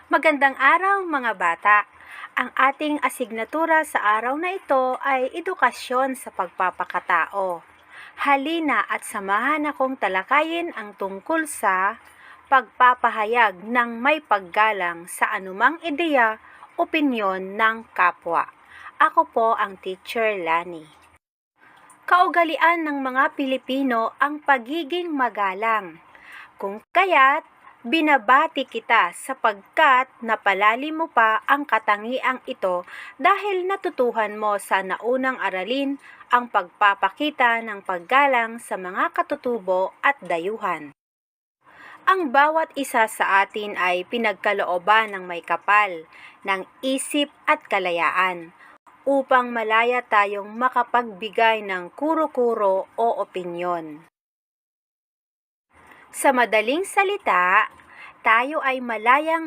Magandang araw mga bata! Ang ating asignatura sa araw na ito ay edukasyon sa pagpapakatao. Halina at samahan akong talakayin ang tungkol sa pagpapahayag ng may paggalang sa anumang ideya, opinyon ng kapwa. Ako po ang Teacher Lani. Kaugalian ng mga Pilipino ang pagiging magalang. Kung kaya't binabati kita sapagkat napalalim mo pa ang katangiang ito dahil natutuhan mo sa naunang aralin ang pagpapakita ng paggalang sa mga katutubo at dayuhan. Ang bawat isa sa atin ay pinagkalooban ng may kapal, ng isip at kalayaan, upang malaya tayong makapagbigay ng kuro-kuro o opinyon. Sa madaling salita, tayo ay malayang